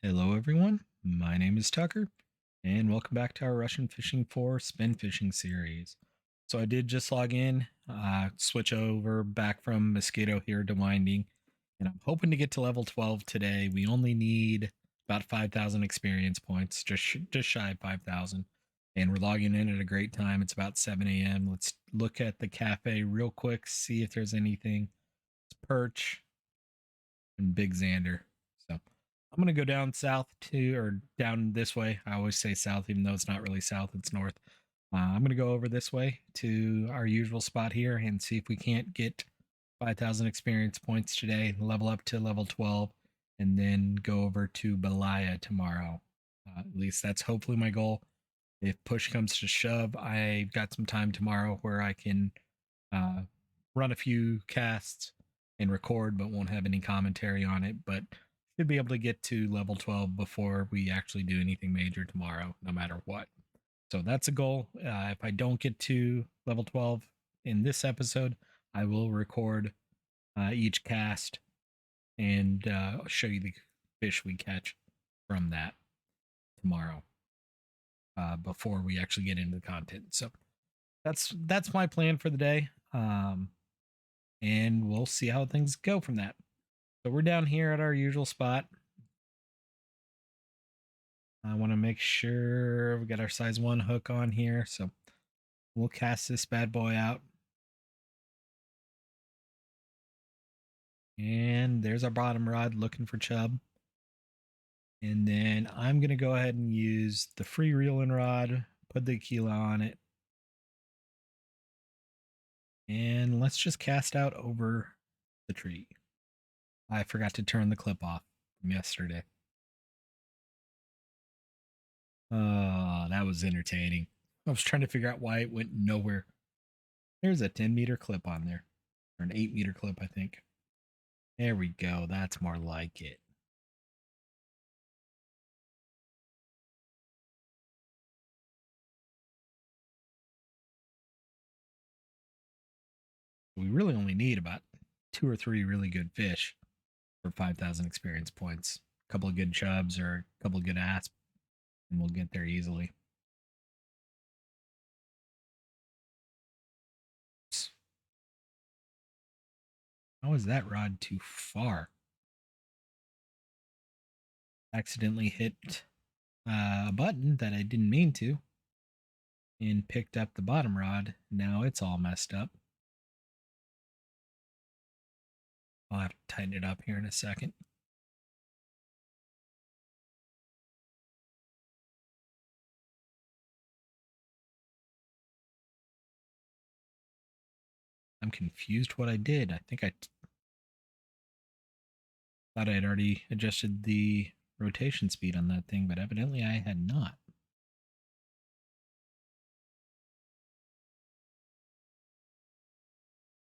Hello, everyone. My name is Tucker, and welcome back to our Russian Fishing for Spin Fishing series. So, I did just log in, switch over back from Mosquito here to Winding, and I'm hoping to get to level 12 today. We only need about 5,000 experience points, just shy of 5,000. And we're logging in at a great time. It's about 7 a.m. Let's look at the cafe real quick, see if there's anything. It's perch and Big Xander. So I'm gonna go down south to or down this way. I always say south, even though it's not really south; it's north. I'm gonna go over this way to our usual spot here and see if we can't get 5,000 experience points today, level up to level 12, and then go over to Belaya tomorrow. At least that's hopefully my goal. If push comes to shove, I've got some time tomorrow where I can uh, run a few casts and record, but won't have any commentary on it. But should be able to get to level 12 before we actually do anything major tomorrow, no matter what. So that's a goal. If I don't get to level 12 in this episode, I will record each cast and show you the fish we catch from that tomorrow before we actually get into the content. So that's my plan for the day. And we'll see how things go from that. So we're down here at our usual spot. I want to make sure we got our size 1 hook on here. So we'll cast this bad boy out. And there's our bottom rod looking for chub. And then I'm going to go ahead and use the free reeling rod, put the Aquila on it. And let's just cast out over the tree. I forgot to turn the clip off from yesterday. Oh, that was entertaining. I was trying to figure out why it went nowhere. There's a 10-meter clip on there, or an 8-meter clip, I think. There we go. That's more like it. We really only need about 2 or 3 really good fish for 5,000 experience points. A couple of good chubs or a couple of good asps, and we'll get there easily. How is that rod too far? Accidentally hit a button that I didn't mean to and picked up the bottom rod. Now it's all messed up. I'll have to tighten it up here in a second. I'm confused what I did. I think I thought I had already adjusted the rotation speed on that thing, but evidently I had not.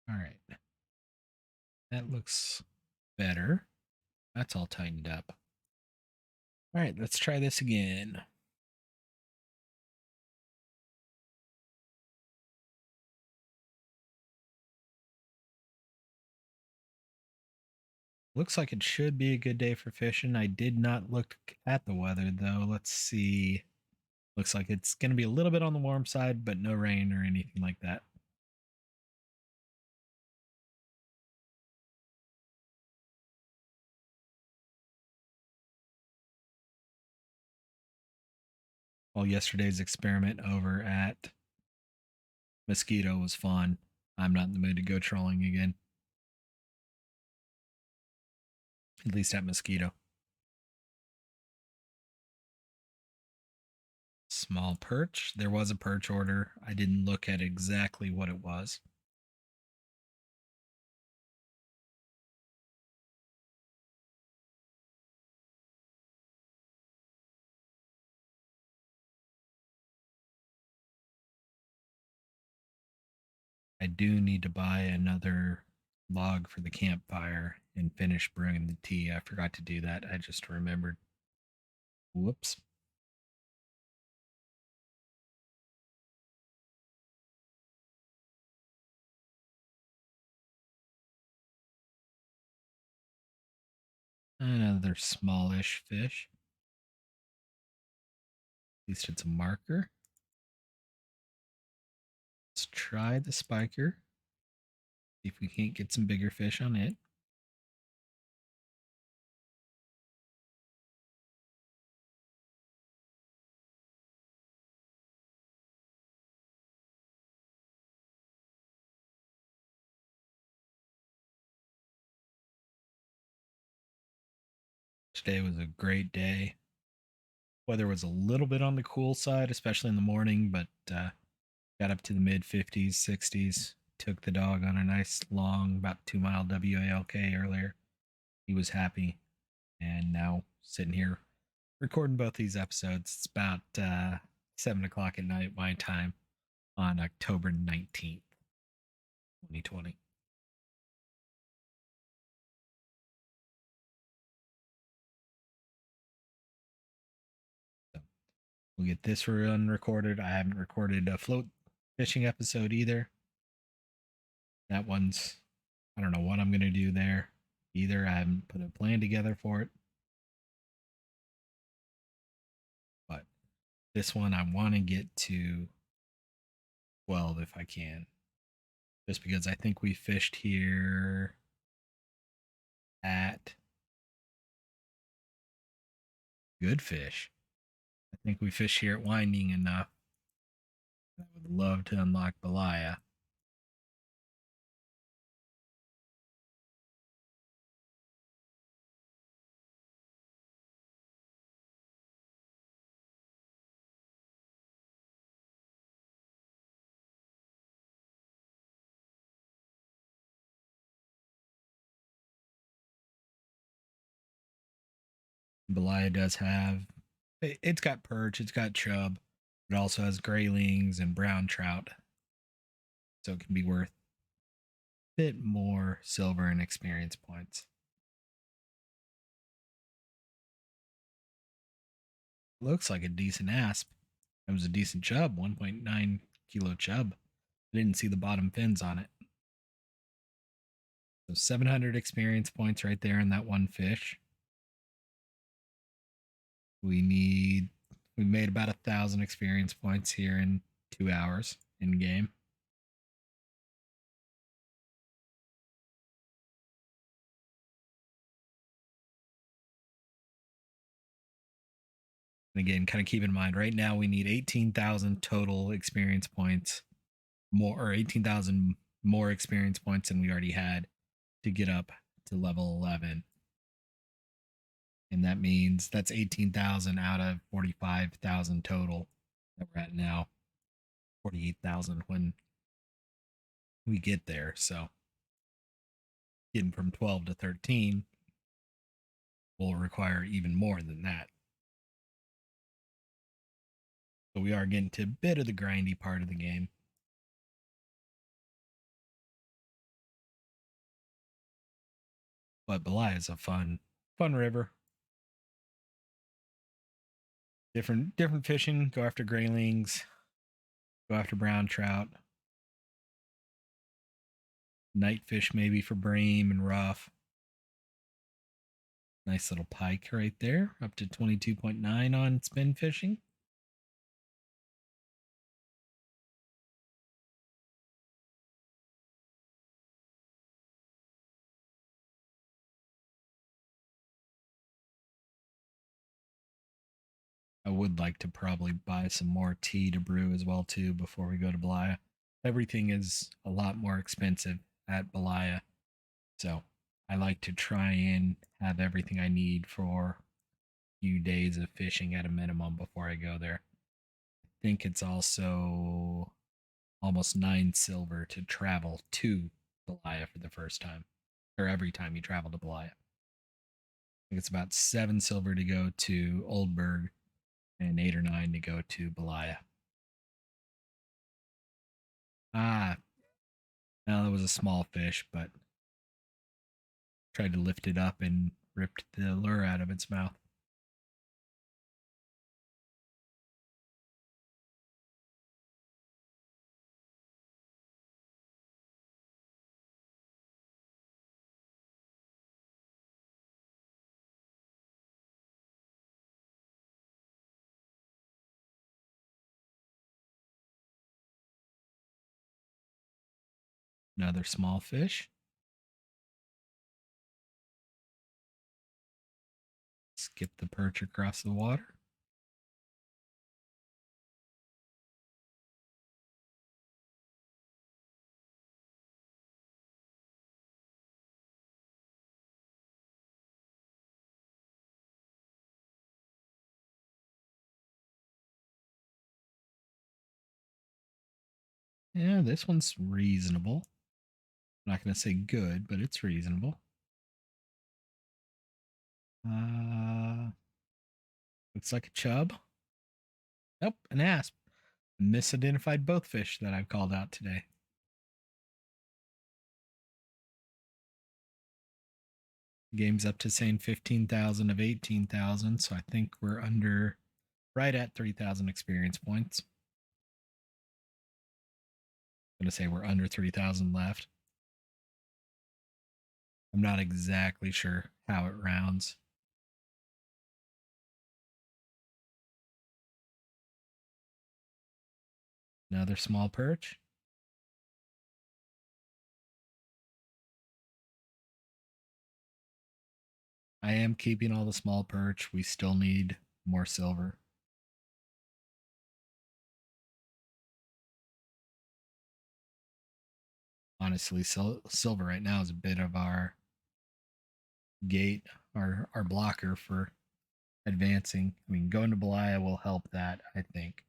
All right. That looks better. That's all tightened up. All right, let's try this again. Looks like it should be a good day for fishing. I did not look at the weather though. Let's see. Looks like it's going to be a little bit on the warm side, but no rain or anything like that. Well, yesterday's experiment over at Mosquito was fun. I'm not in the mood to go trolling again. At least at Mosquito. Small perch. There was a perch order. I didn't look at exactly what it was. I do need to buy another log for the campfire and finish brewing the tea. I forgot to do that. I just remembered. Whoops. Another smallish fish. At least it's a marker. Let's try the spiker. See if we can't get some bigger fish on it. Today was a great day. Weather was a little bit on the cool side, especially in the morning, but got up to the mid 50s, 60s. Took the dog on a nice long, about 2 mile WALK earlier. He was happy. And now sitting here recording both these episodes. It's about 7 o'clock at night, my time, on October 19th, 2020. So we'll get this run recorded. I haven't recorded a float fishing episode either. That one's, I don't know what I'm going to do there either. I haven't put a plan together for it. But this one, I want to get to 12 if I can. Just because I think we fished here at Good Fish. I think we fished here at Winding enough. I would love to unlock Belaya. Belaya does have, it's got perch, it's got chub, it also has graylings and brown trout. So it can be worth a bit more silver and experience points. Looks like a decent asp. It was a decent chub, 1.9 kilo chub. I didn't see the bottom fins on it. So 700 experience points right there in that one fish. We made about 1,000 experience points here in 2 hours in game. And again, kind of keep in mind, right now we need 18,000 total experience points, more, or 18,000 more experience points than we already had to get up to level 11. And that means that's 18,000 out of 45,000 total that we're at now. 48,000 when we get there. So getting from 12 to 13 will require even more than that. So we are getting to a bit of the grindy part of the game. But Belaya is a fun river. Different fishing. Go after graylings. Go after brown trout. Night fish maybe for bream and rough. Nice little pike right there. Up to 22.9 on spin fishing. I would like to probably buy some more tea to brew as well too before we go to Belaya. Everything is a lot more expensive at Belaya. So I like to try and have everything I need for a few days of fishing at a minimum before I go there. I think it's also almost 9 silver to travel to Belaya for the first time, or every time you travel to Belaya. I think it's about 7 silver to go to Oldburg and 8 or 9 to go to Belaya. Ah, well, it was a small fish, but tried to lift it up and ripped the lure out of its mouth. Another small fish. Skip the perch across the water. Yeah, this one's reasonable. I'm not going to say good, but it's reasonable. Looks like a chub. Nope, an asp. Misidentified both fish that I've called out today. Game's up to saying 15,000 of 18,000, so I think we're right at 3,000 experience points. I'm going to say we're under 3,000 left. I'm not exactly sure how it rounds. Another small perch. I am keeping all the small perch. We still need more silver. Honestly, silver right now is a bit of our gate, our blocker for advancing. I mean, going to Belaya will help that, I think.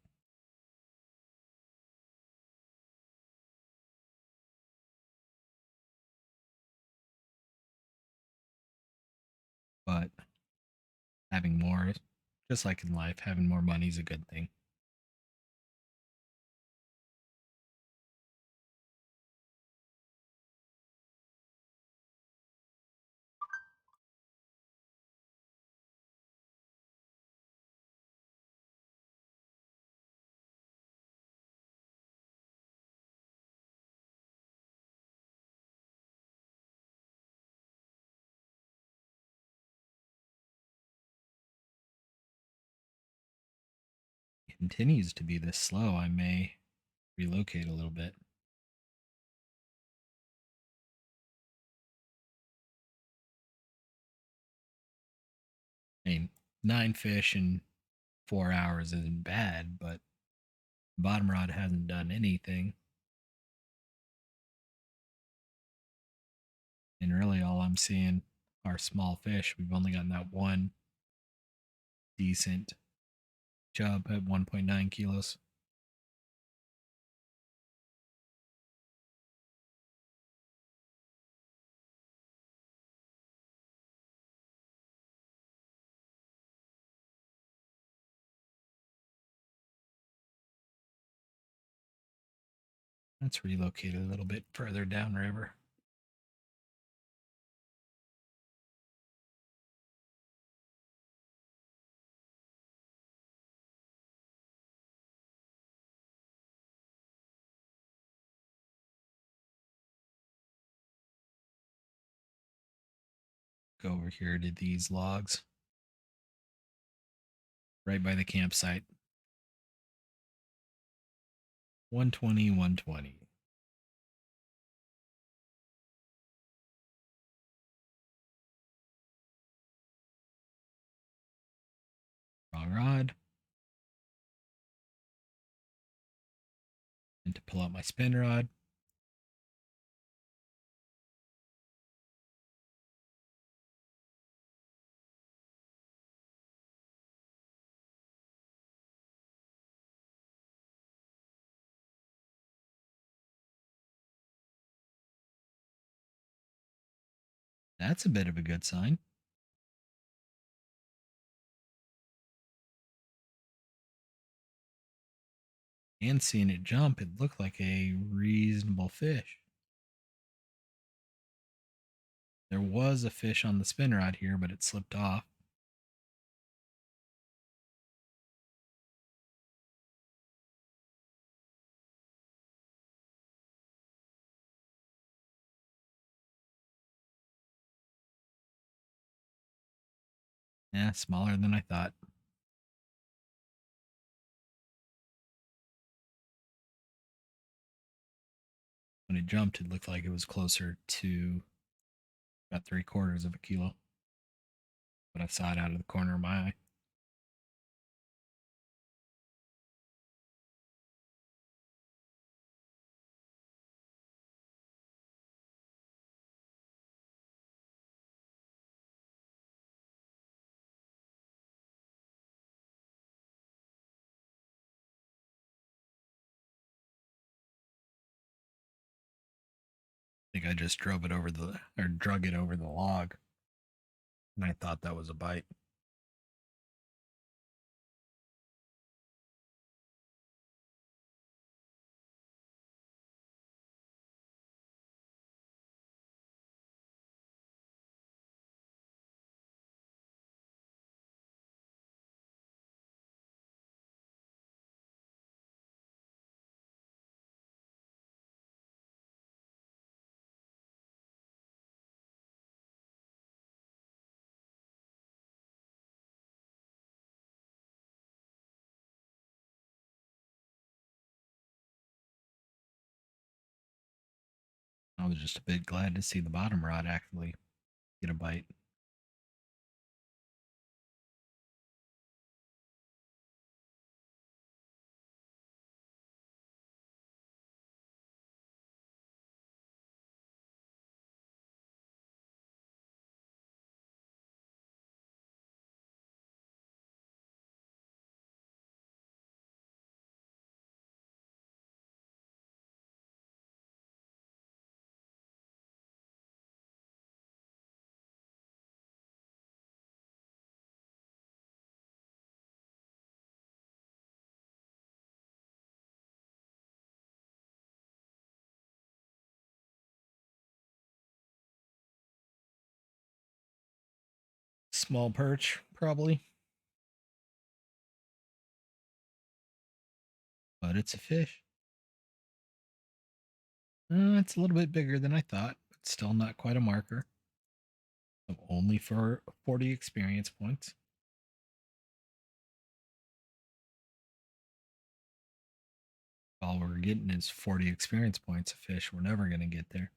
But having more, just like in life, having more money is a good thing. It continues to be this slow. I may relocate a little bit. I mean, 9 fish in 4 hours isn't bad, but bottom rod hasn't done anything. And really, all I'm seeing are small fish. We've only gotten that one decent chub at 1.9 kilos. Let's relocate a little bit further downriver. Go over here to these logs right by the campsite. 120, 120. Wrong rod. And to pull out my spin rod. That's a bit of a good sign. And seeing it jump, it looked like a reasonable fish. There was a fish on the spin rod here, but it slipped off. Yeah, smaller than I thought. When it jumped, it looked like it was closer to about 3/4 of a kilo, but I saw it out of the corner of my eye. I think I just drug it over the log, and I thought that was a bite. I was just a bit glad to see the bottom rod actually get a bite. Small perch, probably, but it's a fish. It's a little bit bigger than I thought, but still not quite a marker. So only for 40 experience points. All we're getting is 40 experience points of fish. We're never going to get there.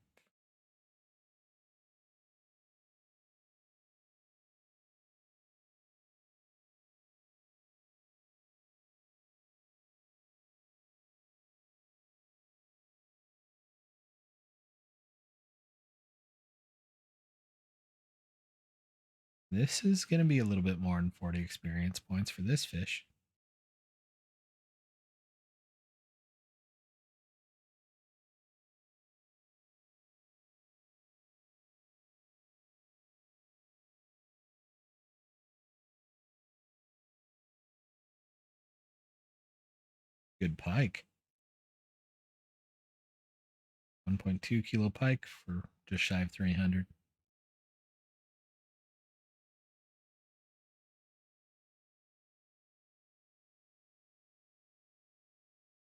This is going to be a little bit more than 40 experience points for this fish. Good pike. 1.2 kilo pike for just shy of 300.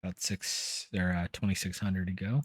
About 2,600 to go.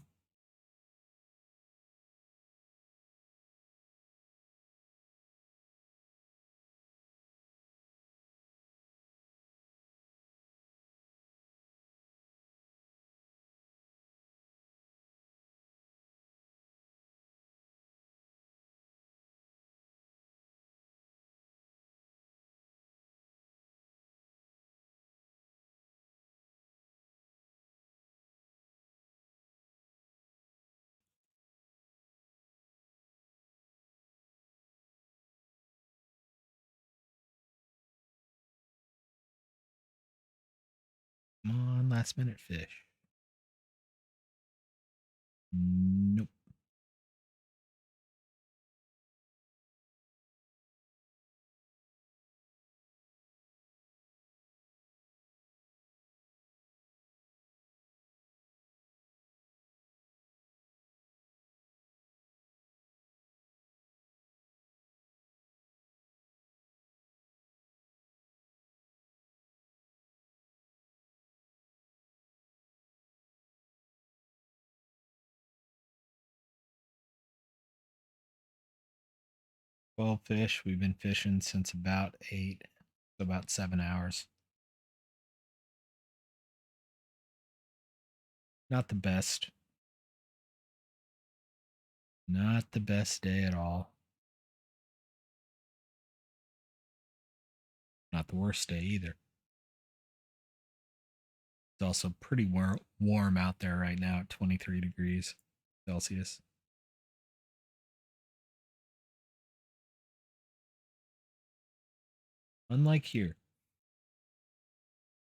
Come on, last minute fish. Nope. Well, fish. We've been fishing since about 8, so about 7 hours. Not the best. Not the best day at all. Not the worst day either. It's also pretty warm out there right now at 23 degrees Celsius. Unlike here.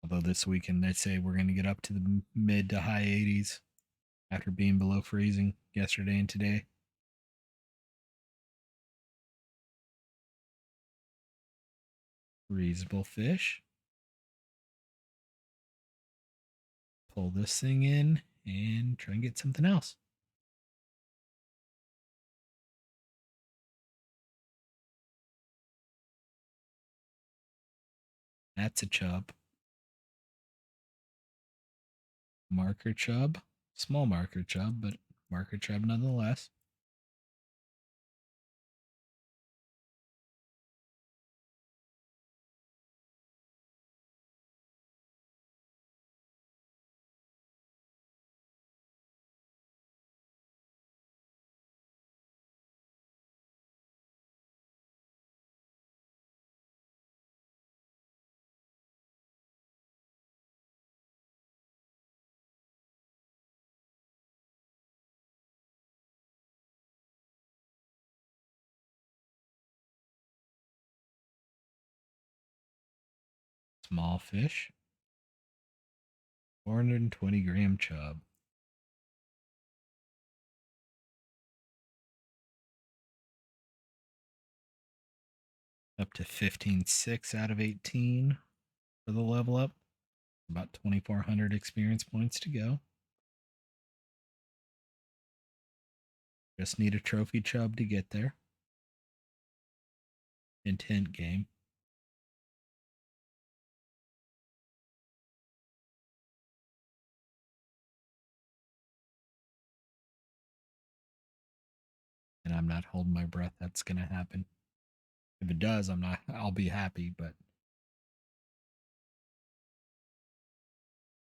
Although this weekend they say we're going to get up to the mid to high 80s after being below freezing yesterday and today. Reasonable fish. Pull this thing in and try and get something else. That's a chub. Marker chub. Small marker chub, but marker chub nonetheless. Small fish. 420-gram chub. Up to 15.6 out of 18 for the level up. About 2,400 experience points to go. Just need a trophy chub to get there. Intent game. And I'm not holding my breath that's going to happen. If it does, I'll be happy, but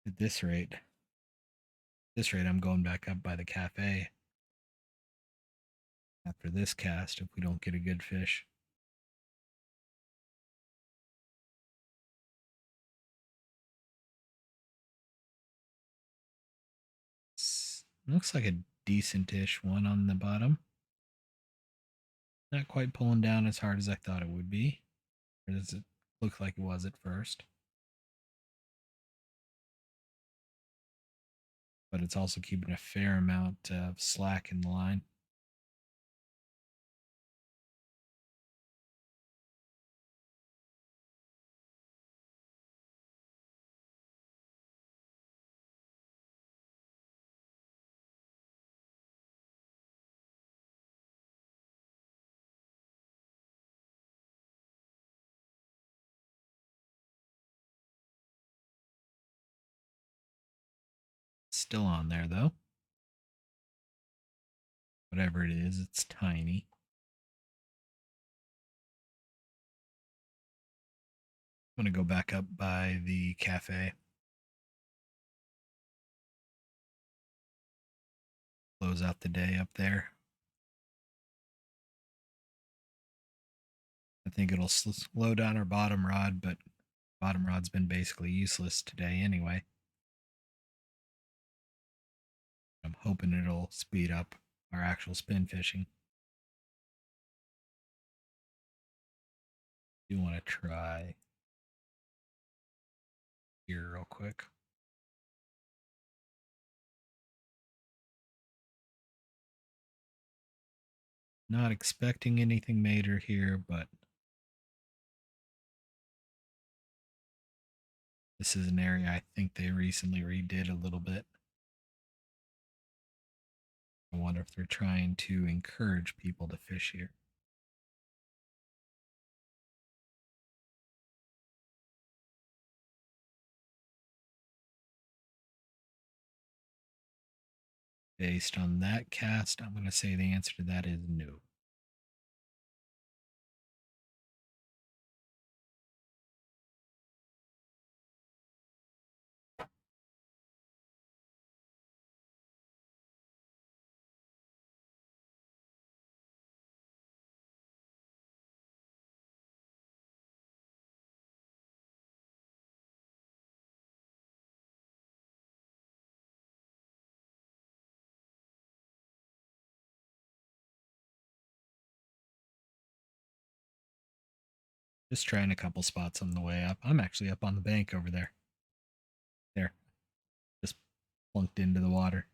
at this rate I'm going back up by the cafe after this cast if we don't get a good fish. Looks like a decent-ish one on the bottom. Not quite pulling down as hard as I thought it would be. Or does it look like it was at first? But it's also keeping a fair amount of slack in the line. Still on there though. Whatever it is, it's tiny. I'm going to go back up by the cafe. Close out the day up there. I think it'll slow down our bottom rod, but bottom rod's been basically useless today anyway. I'm hoping it'll speed up our actual spin fishing. Do want to try here real quick. Not expecting anything major here, but this is an area I think they recently redid a little bit. I wonder if they're trying to encourage people to fish here. Based on that cast, I'm going to say the answer to that is no. Just trying a couple spots on the way up. I'm actually up on the bank over there. There. Just plunked into the water.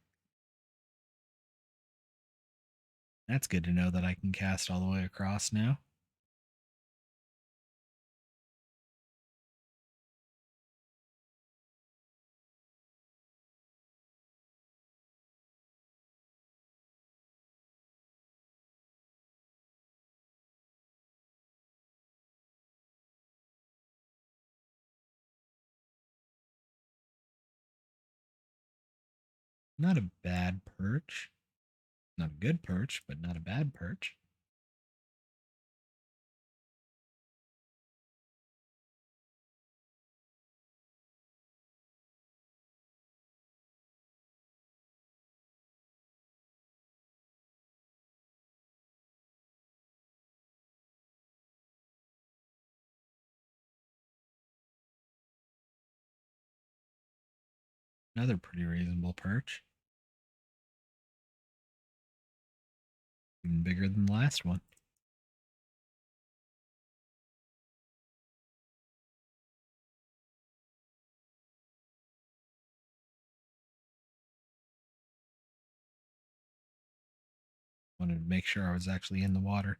That's good to know that I can cast all the way across now. Not a bad perch. Not a good perch, but not a bad perch. Another pretty reasonable perch. Even bigger than the last one. Wanted to make sure I was actually in the water.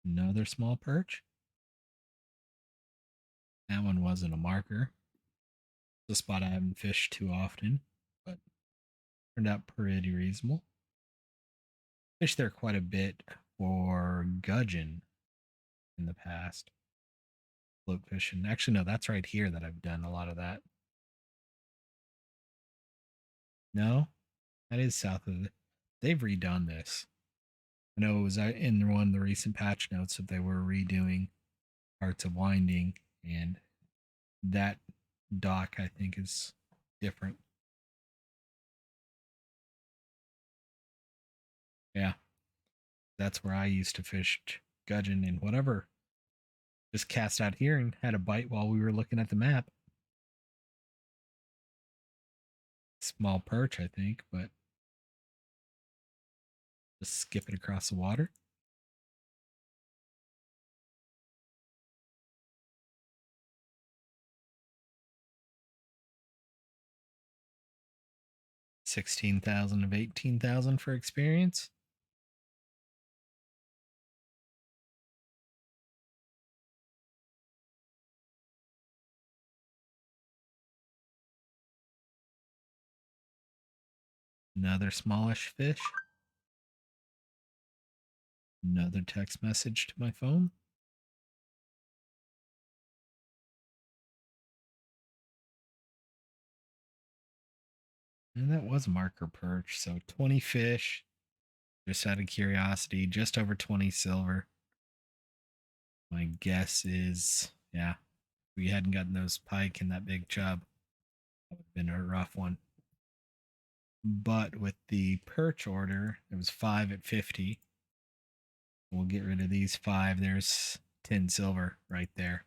Another small perch. That one wasn't a marker. It's a spot I haven't fished too often, but turned out pretty reasonable. Fished there quite a bit for gudgeon in the past. Float fishing. Actually, no, that's right here that I've done a lot of that. No, that is south of the. They've redone this. I know it was in one of the recent patch notes that they were redoing parts of Winding, and that dock I think is different. Yeah, that's where I used to fish gudgeon and whatever. Just cast out here and had a bite while we were looking at the map. Small perch, I think, but just skip it across the water. $16,000 of $18,000 for experience. Another smallish fish. Another text message to my phone. And that was marker perch. So 20 fish. Just out of curiosity, just over 20 silver. My guess is, yeah, if we hadn't gotten those pike and that big chub, that would have been a rough one. But with the perch order, it was 5 at 50. We'll get rid of these 5. There's 10 silver right there.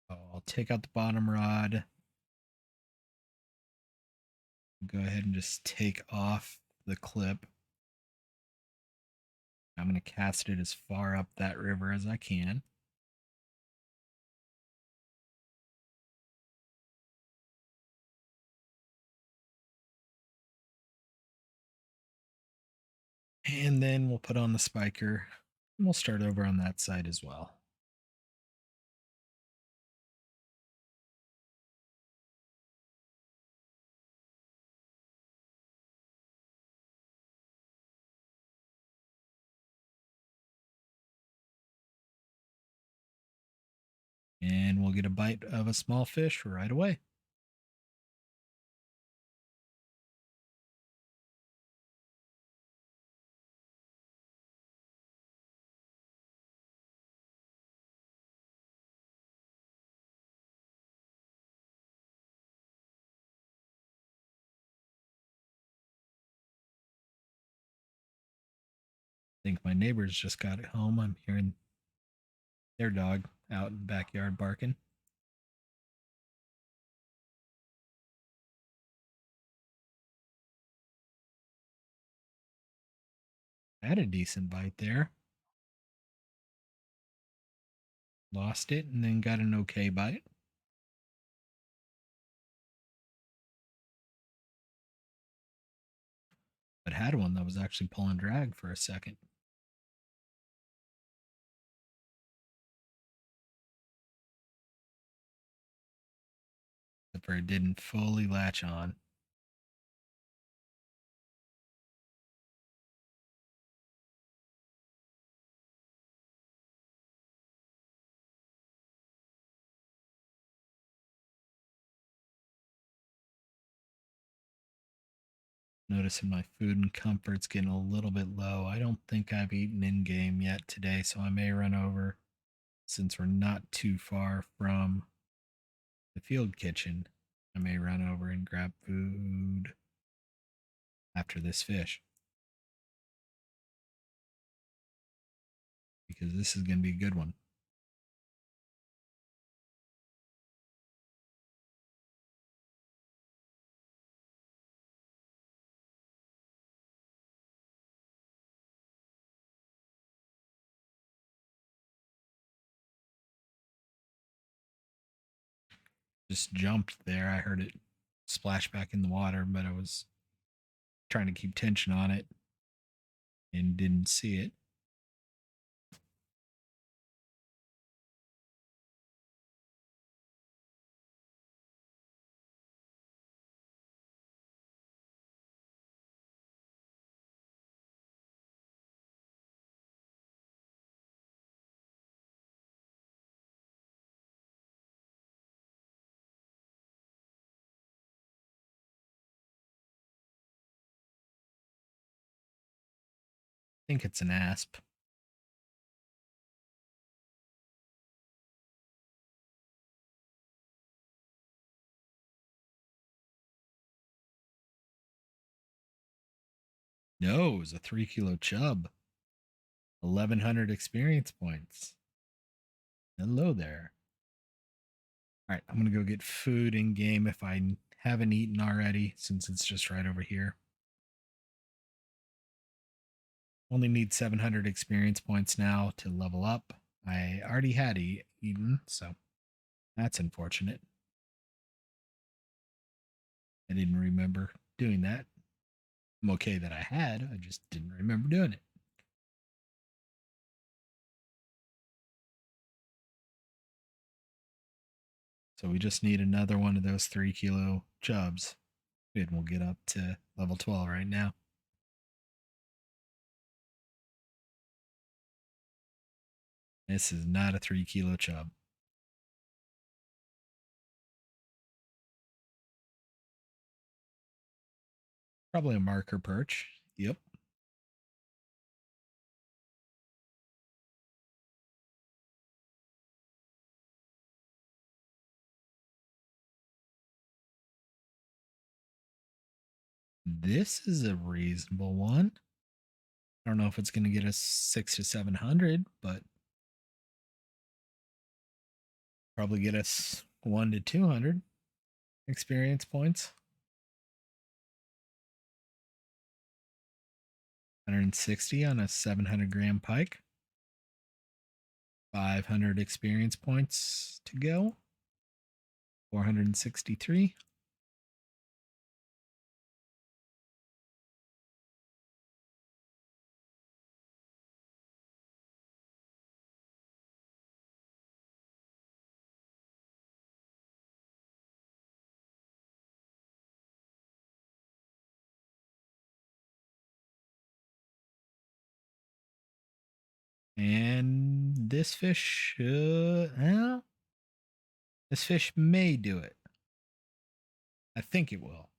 I'll take out the bottom rod. Go ahead and just take off the clip. I'm going to cast it as far up that river as I can. And then we'll put on the spiker. And we'll start over on that side as well. And we'll get a bite of a small fish right away. think my neighbors just got it home. I'm hearing their dog out in the backyard barking. I had a decent bite there. Lost it and then got an okay bite. But had one that was actually pulling drag for a second. Except for it didn't fully latch on. Noticing my food and comfort's getting a little bit low. I don't think I've eaten in game yet today, so I may run over since we're not too far from the field kitchen. I may run over and grab food after this fish because this is going to be a good one. Just jumped there. I heard it splash back in the water, but I was trying to keep tension on it and didn't see it. I think it's an asp. No, it was a 3 kilo chub. 1100 experience points. Hello there. All right, I'm going to go get food in game if I haven't eaten already, since it's just right over here. Only need 700 experience points now to level up. I already had eaten, so that's unfortunate. I didn't remember doing that. I'm okay that I had, I just didn't remember doing it. So we just need another one of those 3 kilo chubs. And we'll get up to level 12 right now. This is not a 3 kilo chub. Probably a marker perch. Yep. This is a reasonable one. I don't know if it's going to get us 600 to 700, but probably get us 1 to 200 experience points. 160 on a 700-gram pike. 500 experience points to go. 463. And this fish this fish may do it. I think it will.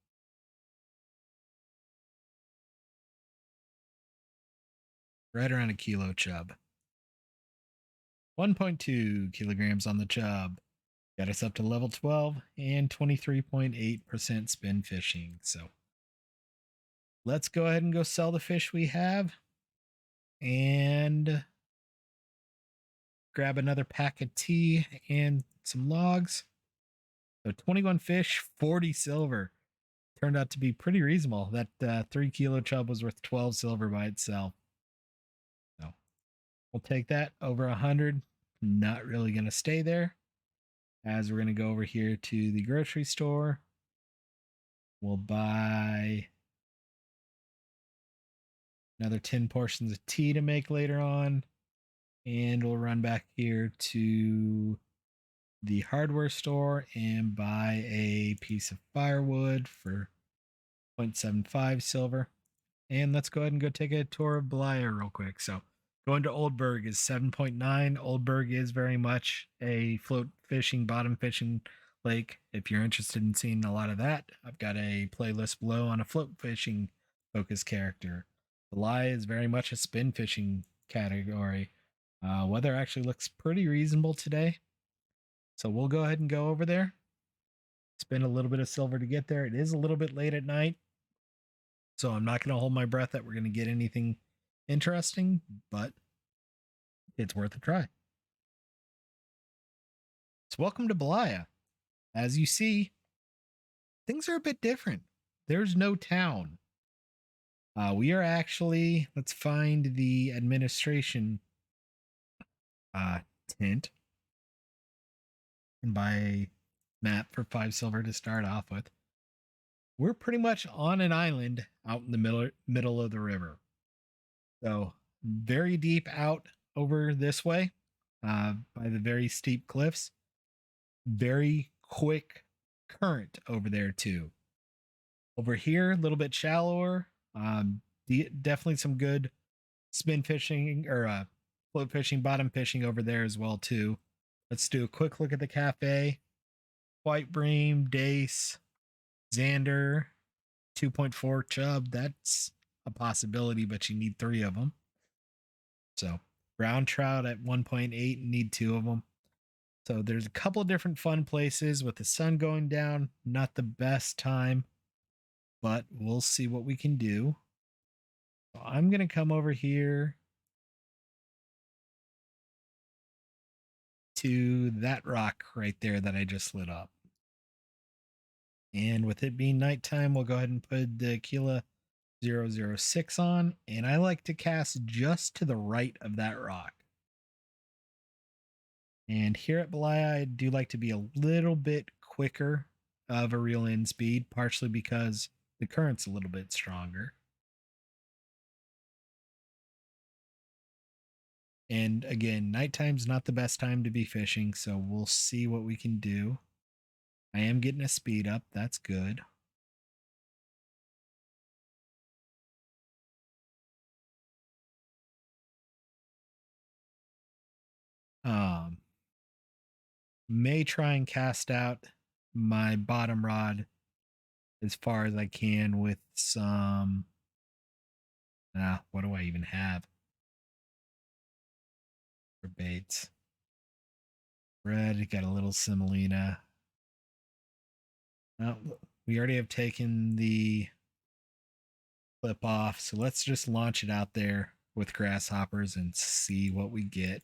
Right around a kilo chub. 1.2 kilograms on the chub. Got us up to level 12 and 23.8% spin fishing. So let's go ahead and go sell the fish we have. and grab another pack of tea and some logs. So 21 fish, 40 silver. Turned out to be pretty reasonable. That 3 kilo chub was worth 12 silver by itself. So we'll take that over 100. Not really going to stay there, as we're going to go over here to the grocery store. We'll buy another 10 portions of tea to make later on. And we'll run back here to the hardware store and buy a piece of firewood for 0.75 silver. And let's go ahead and go take a tour of Belaya real quick. So going to Oldberg is 7.9. Oldberg is very much a float fishing, bottom fishing lake. If you're interested in seeing a lot of that, I've got a playlist below on a float fishing focused character. Belaya is very much a spin fishing category. Weather actually looks pretty reasonable today. So we'll go ahead and go over there. Spend a little bit of silver to get there. It is a little bit late at night, so I'm not going to hold my breath that we're going to get anything interesting, but it's worth a try. So welcome to Belaya. As you see, things are a bit different. There's no town. We are actually, let's find the administration tent and buy a map for 5 silver to start off with. We're pretty much on an island out in the middle of the river. So very deep out over this way, by the very steep cliffs. Very quick current over there too. Over here, a little bit shallower. Definitely some good spin fishing or float fishing, bottom fishing over there as well too. Let's do a quick look at the cafe. White bream, dace, Xander, 2.4 chub. That's a possibility, but you need 3 of them. So brown trout at 1.8, need 2 of them. So there's a couple of different fun places with the sun going down. Not the best time, but we'll see what we can do. So I'm going to come over here to that rock right there that I just lit up. And with it being nighttime, we'll go ahead and put the Aquila 006 on. And I like to cast just to the right of that rock. And here at Belaya, I do like to be a little bit quicker of a reel in speed, partially because the current's a little bit stronger. And again, nighttime's not the best time to be fishing, so we'll see what we can do. I am getting a speed up. That's good. Um, may try and cast out my bottom rod as far as I can with some. What do I even have for baits? Red, got a little semolina. We already have taken the clip off, so let's just launch it out there with grasshoppers and see what we get.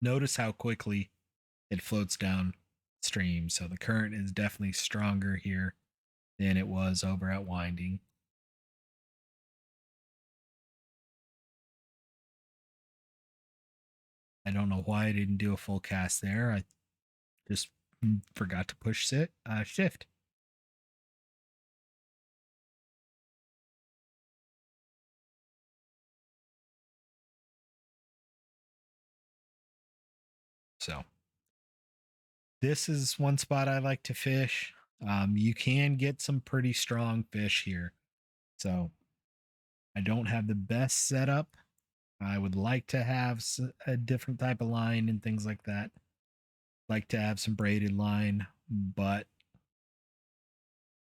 Notice how quickly it floats downstream, so the current is definitely stronger here than it was over at Winding. I don't know why I didn't do a full cast there. I just forgot to push shift. So this is one spot I like to fish. You can get some pretty strong fish here. So I don't have the best setup. I would like to have a different type of line and things like that. Like to have some braided line, but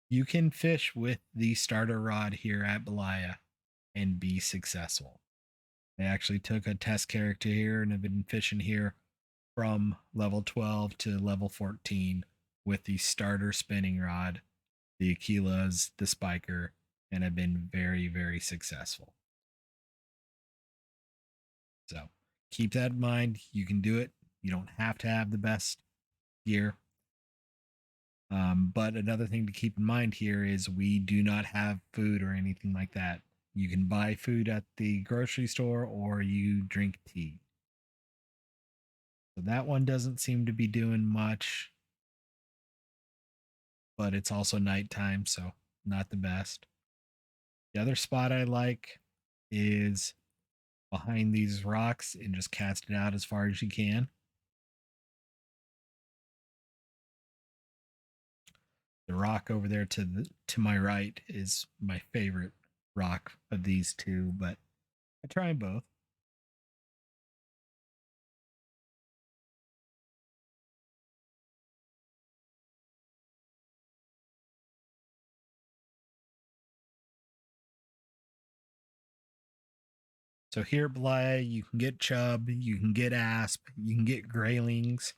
you can fish with the starter rod here at Belaya and be successful. I actually took a test character here and have been fishing here from level 12 to level 14 with the starter spinning rod, the Aquilas, the spiker, and have been very, very successful. So keep that in mind. You can do it. You don't have to have the best gear. But another thing to keep in mind here is we do not have food or anything like that. You can buy food at the grocery store or you drink tea. So that one doesn't seem to be doing much, but it's also nighttime, so not the best. The other spot I like is behind these rocks and just cast it out as far as you can. The rock over there to my right is my favorite rock of these two, but I try them both. So here at Belaya, you can get chub, you can get asp, you can get graylings,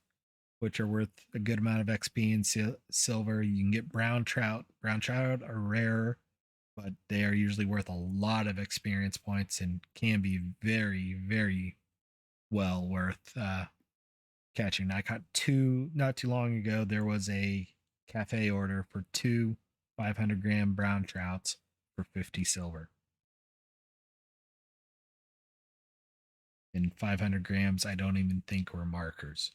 which are worth a good amount of XP and silver. You can get brown trout. Brown trout are rare, but they are usually worth a lot of experience points and can be very, very well worth catching. I caught two not too long ago. There was a cafe order for two 500-gram brown trouts for 50 silver. And 500 grams, I don't even think were markers.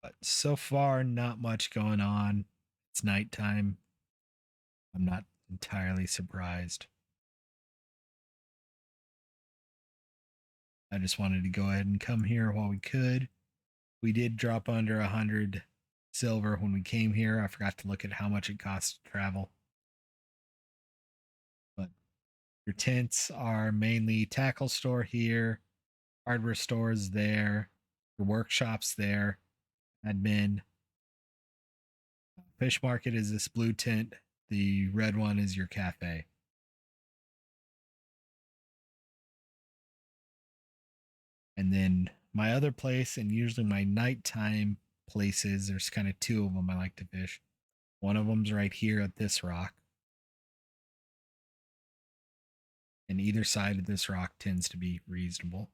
But so far, not much going on. It's nighttime. I'm not entirely surprised. I just wanted to go ahead and come here while we could. We did drop under 100 silver when we came here. I forgot to look at how much it costs to travel. But your tents are mainly tackle store here, hardware stores there, your workshops there, admin. Fish market is this blue tent. The red one is your cafe. And then my other place, and usually my nighttime places, there's kind of two of them I like to fish. One of them's right here at this rock. And either side of this rock tends to be reasonable.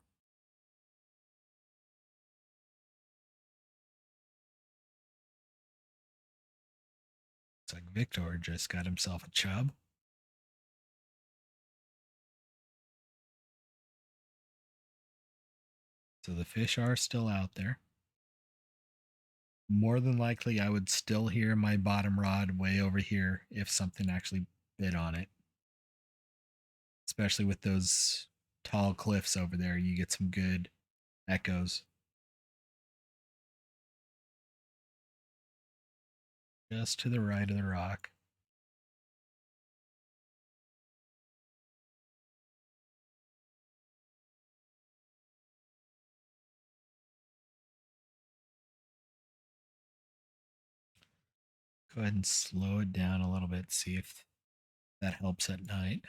It's like Victor just got himself a chub. So the fish are still out there. More than likely, I would still hear my bottom rod way over here if something actually bit on it. Especially with those tall cliffs over there, you get some good echoes. Just to the right of the rock. Go ahead and slow it down a little bit, see if that helps at night.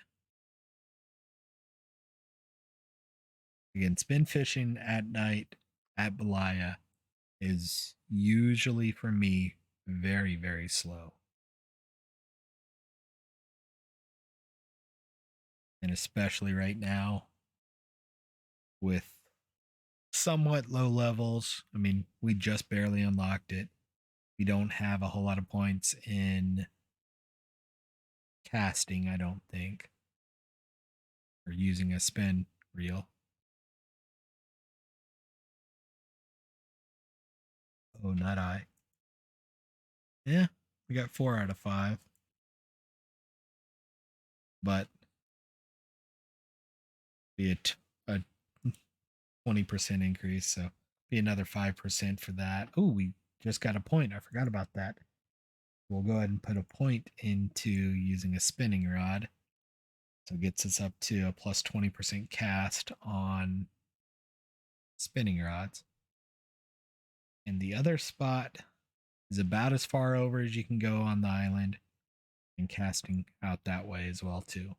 Again, spin fishing at night at Belaya is usually for me very, very slow. And especially right now with somewhat low levels. I mean, we just barely unlocked it. We don't have a whole lot of points in casting, I don't think, or using a spin reel. Oh, not I. Yeah, we got 4 out of 5. But be a 20% increase, so be another 5% for that. Oh, we just got a point. I forgot about that. We'll go ahead and put a point into using a spinning rod. So it gets us up to a plus 20% cast on spinning rods. And the other spot is about as far over as you can go on the island and casting out that way as well too.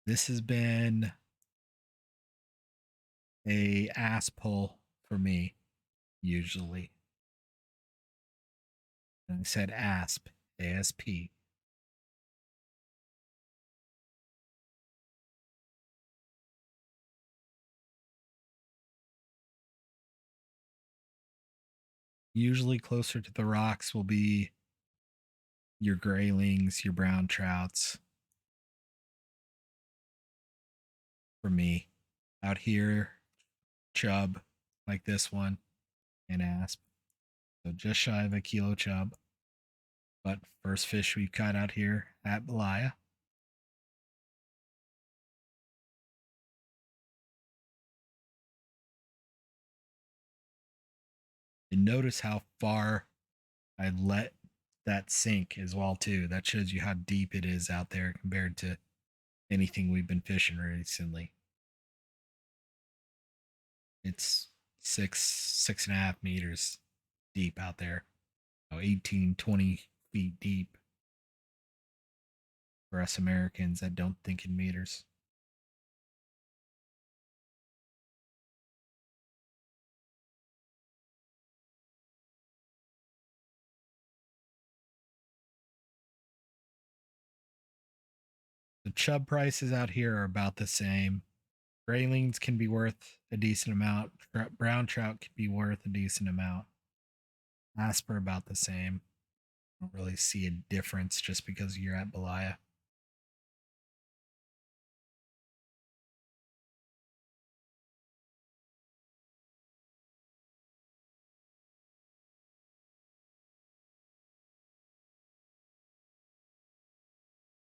This has been a ass pull for me, usually. And I said asp, ASP. Usually closer to the rocks will be your graylings, your brown trouts. For me, out here, chub like this one and asp. So just shy of a kilo chub. But first fish we've caught out here at Belaya. And notice how far I let that sink as well too. That shows you how deep it is out there compared to anything we've been fishing recently. It's 6.5 meters deep out there. 18, 20 feet deep for us Americans that don't think in meters. The chub prices out here are about the same. Graylings can be worth a decent amount. Brown trout can be worth a decent amount. Asper about the same. I don't really see a difference just because you're at Belaya.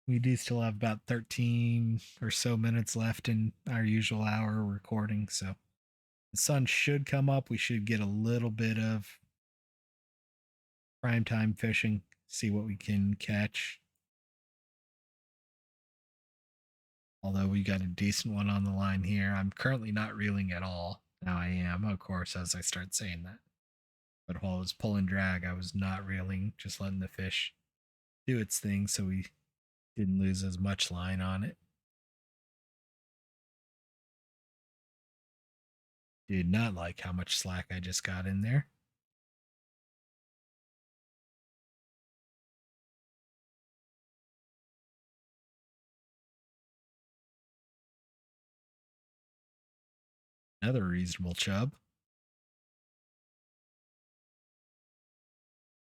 We do still have about 13 or so minutes left in our usual hour recording, so the sun should come up. We should get a little bit of prime time fishing, see what we can catch. Although we got a decent one on the line here. I'm currently not reeling at all. Now I am, of course, as I start saying that. But while I was pulling drag, I was not reeling, just letting the fish do its thing so we didn't lose as much line on it. Did not like how much slack I just got in there. Another reasonable chub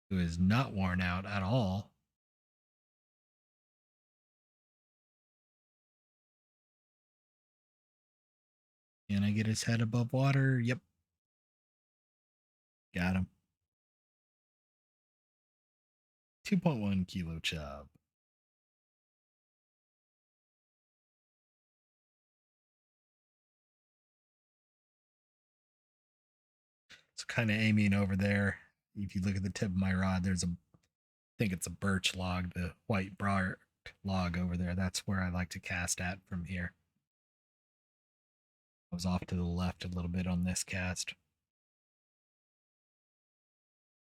who is not worn out at all. Can I get his head above water? Yep. Got him. 2.1 kilo chub. It's kind of aiming over there. If you look at the tip of my rod, there's I think it's a birch log, the white bark log over there. That's where I like to cast at from here. I was off to the left a little bit on this cast.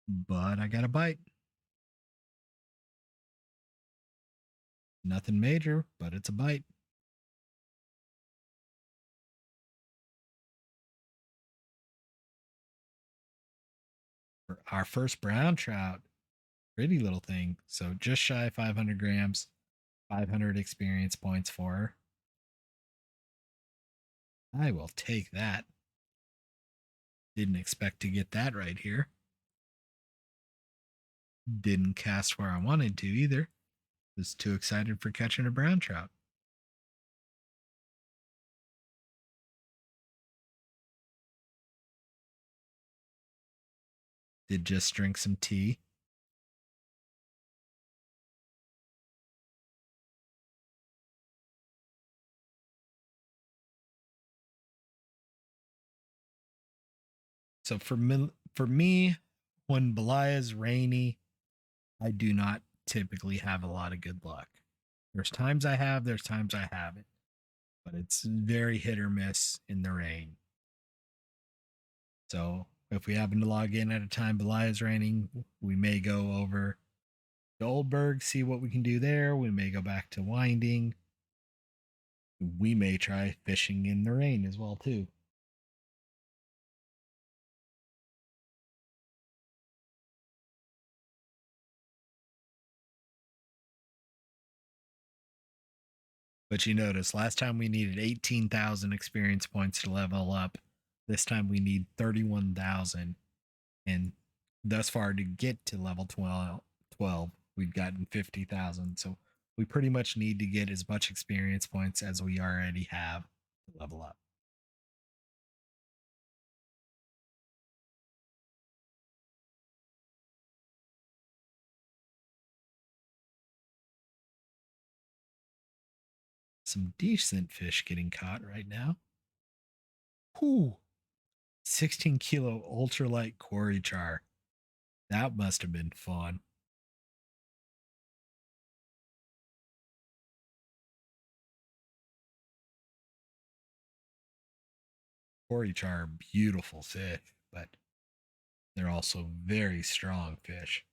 But I got a bite. Nothing major, but it's a bite. For our first brown trout, pretty little thing. So just shy of 500 grams, 500 experience points for her. I will take that. Didn't expect to get that right here. Didn't cast where I wanted to either. Was too excited for catching a brown trout. Did just drink some tea. So for me, when Belaya is rainy, I do not typically have a lot of good luck. There's times I have, there's times I haven't, but it's very hit or miss in the rain. So if we happen to log in at a time Belaya is raining, we may go over to Oldberg, see what we can do there. We may go back to Winding. We may try fishing in the rain as well too. But you notice last time we needed 18,000 experience points to level up. This time we need 31,000. And thus far to get to level 12 we've gotten 50,000. So we pretty much need to get as much experience points as we already have to level up. Some decent fish getting caught right now. Whew. 16 kilo ultralight quarry char. That must have been fun. Quarry char are beautiful fish, but they're also very strong fish.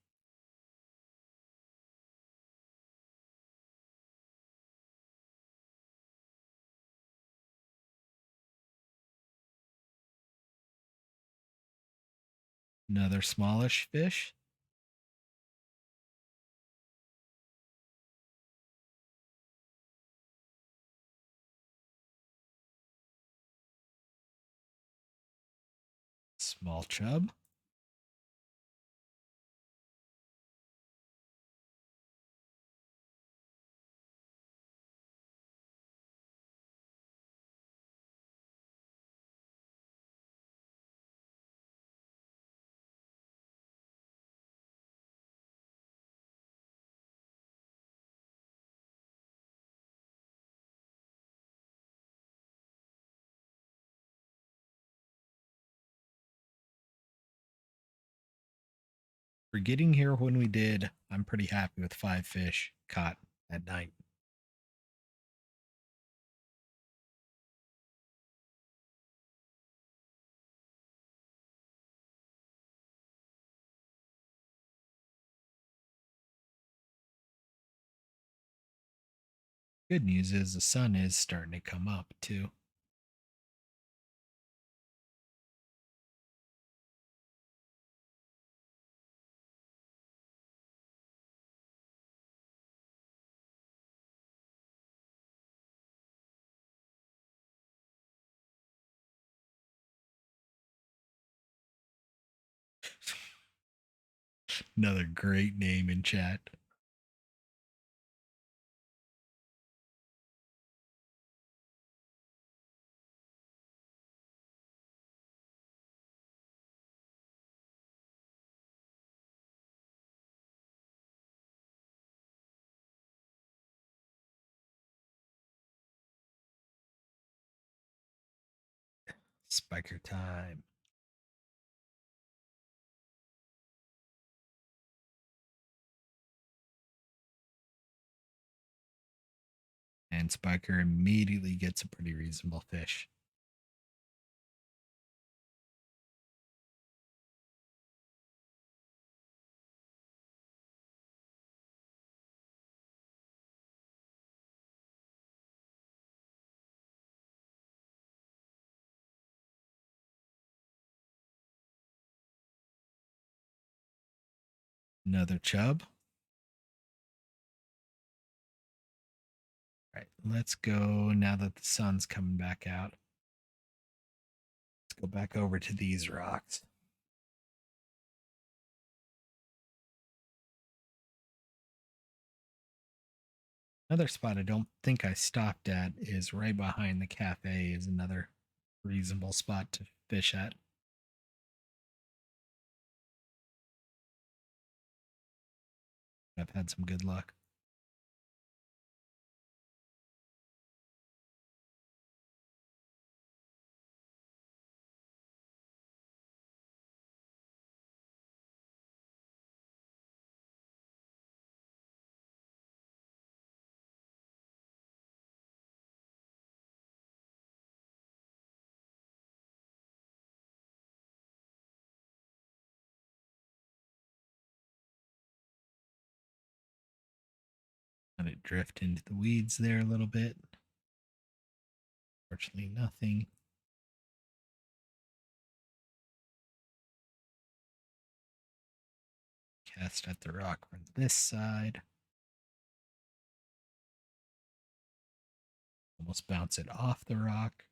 Another smallish fish. Small chub. For getting here when we did, I'm pretty happy with 5 fish caught at night. Good news is the sun is starting to come up too. Another great name in chat. Spiker time. And Spiker immediately gets a pretty reasonable fish. Another chub. All right, let's go now that the sun's coming back out. Let's go back over to these rocks. Another spot I don't think I stopped at is right behind the cafe is another reasonable spot to fish at. I've had some good luck. Let it drift into the weeds there a little bit. Fortunately, nothing. Cast at the rock from this side. Almost bounce it off the rock.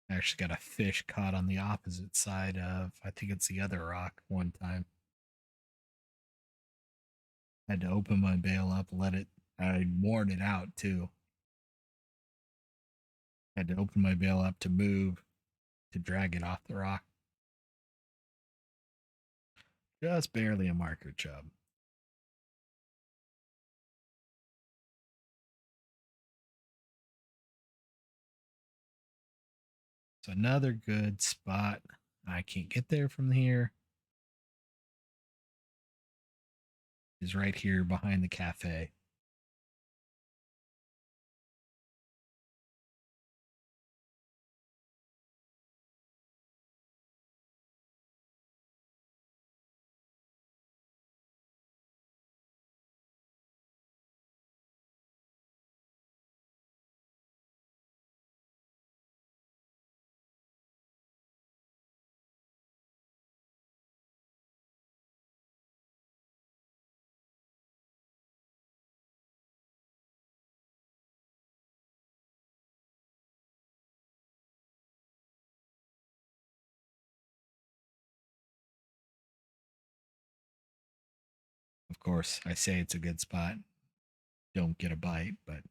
I actually got a fish caught on the opposite side of, I think it's the other rock one time. Had to open my bail up, let it, I worn it out too. Had to open my bail up to move, to drag it off the rock. Just barely a marker chub. So another good spot. I can't get there from here. Is right here behind the cafe. Of course, I say it's a good spot. Don't get a bite, but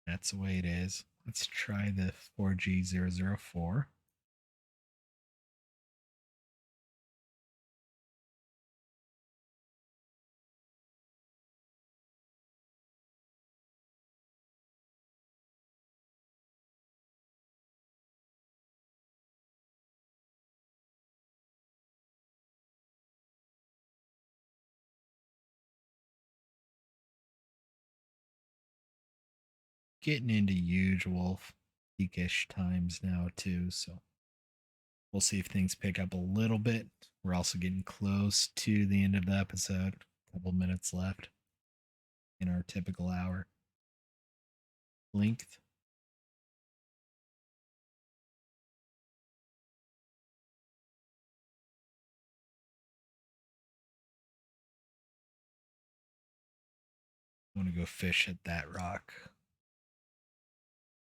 that's the way it is. Let's try the 4G004. Getting into usual peakish times now, too, so we'll see if things pick up a little bit. We're also getting close to the end of the episode. A couple minutes left in our typical hour length. I want to go fish at that rock.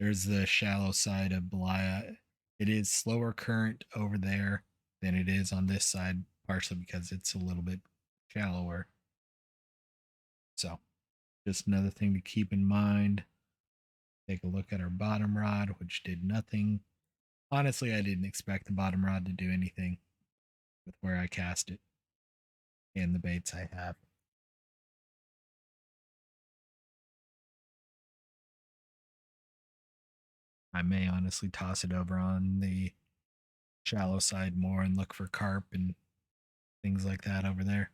There's the shallow side of Belaya. It is slower current over there than it is on this side, partially because it's a little bit shallower. So, just another thing to keep in mind. Take a look at our bottom rod, which did nothing. Honestly, I didn't expect the bottom rod to do anything with where I cast it and the baits I have. I may honestly toss it over on the shallow side more and look for carp and things like that over there.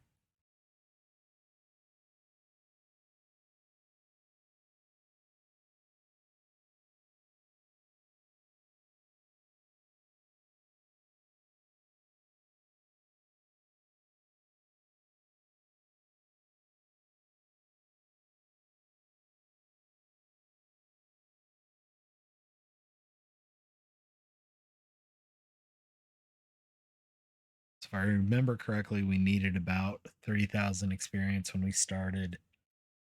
So if I remember correctly, we needed about 30,000 experience when we started.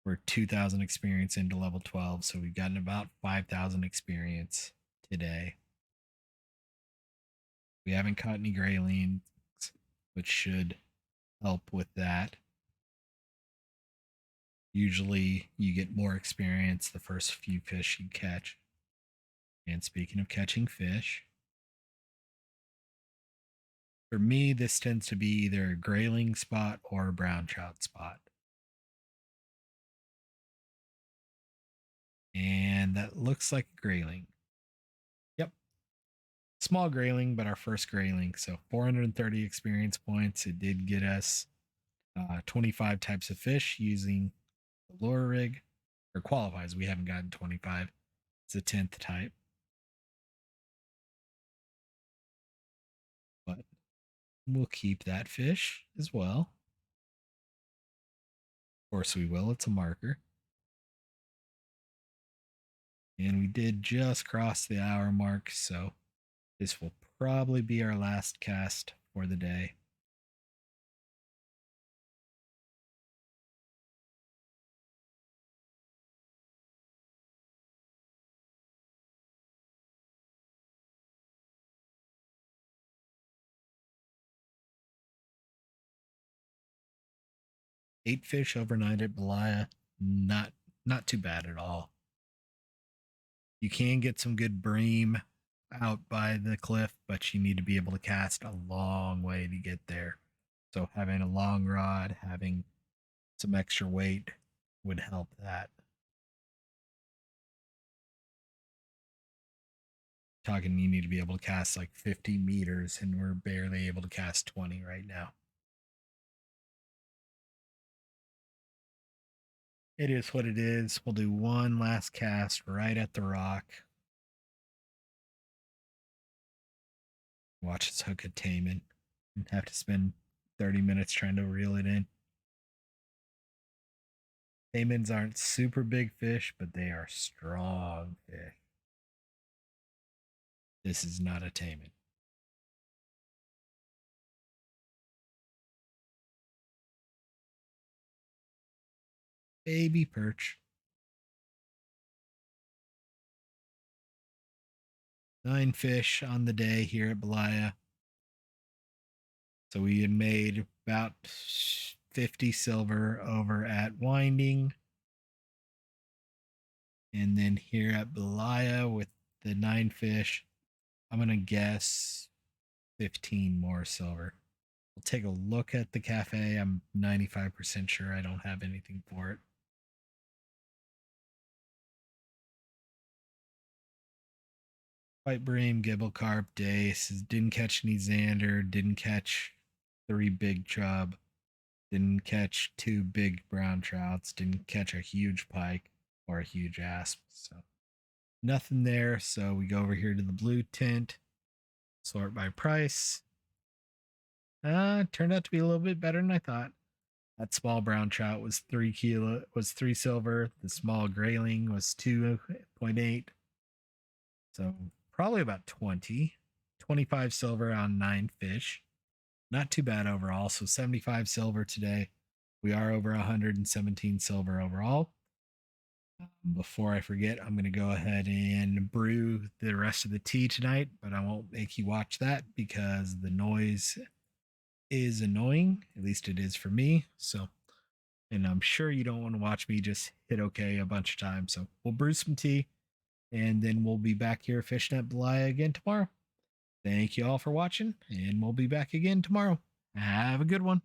We're 2,000 experience into level 12, so we've gotten about 5,000 experience today. We haven't caught any graylings, which should help with that. Usually, you get more experience the first few fish you catch. And speaking of catching fish, for me, this tends to be either a grayling spot or a brown trout spot. And that looks like a grayling. Yep. Small grayling, but our first grayling. So 430 experience points. It did get us 25 types of fish using the lure rig, or qualifies. We haven't gotten 25. It's a 10th type. But we'll keep that fish as well. Of course we will. It's a marker. And we did just cross the hour mark, so this will probably be our last cast for the day. Eight fish overnight at Belaya. Not too bad at all. You can get some good bream out by the cliff, but you need to be able to cast a long way to get there. So having a long rod, having some extra weight would help that. Talking you need to be able to cast like 50 meters, and we're barely able to cast 20 right now. It is what it is. We'll do one last cast right at the rock. Watch us hook a taimen and have to spend 30 minutes trying to reel it in. Taimens aren't super big fish, but they are strong fish. This is not a taimen. Baby perch. 9 fish on the day here at Belaya. So we had made about 50 silver over at Winding. And then here at Belaya with the 9 fish, I'm going to guess 15 more silver. We'll take a look at the cafe. I'm 95% sure I don't have anything for it. White bream, gibble carp, dace. Didn't catch any zander. Didn't catch 3 big chub. Didn't catch 2 big brown trouts. Didn't catch a huge pike or a huge asp. So nothing there. So we go over here to the blue tent, sort by price. Turned out to be a little bit better than I thought. That small brown trout was 3 silver. The small grayling was 2.8. So probably about 25 silver on 9 fish. Not too bad overall. So 75 silver today. We are over 117 silver overall. Before I forget, I'm going to go ahead and brew the rest of the tea tonight, but I won't make you watch that because the noise is annoying. At least it is for me. So, and I'm sure you don't want to watch me just hit okay a bunch of times. So we'll brew some tea and then we'll be back here fishing at Belaya again tomorrow. Thank you all for watching, and we'll be back again tomorrow. Have a good one.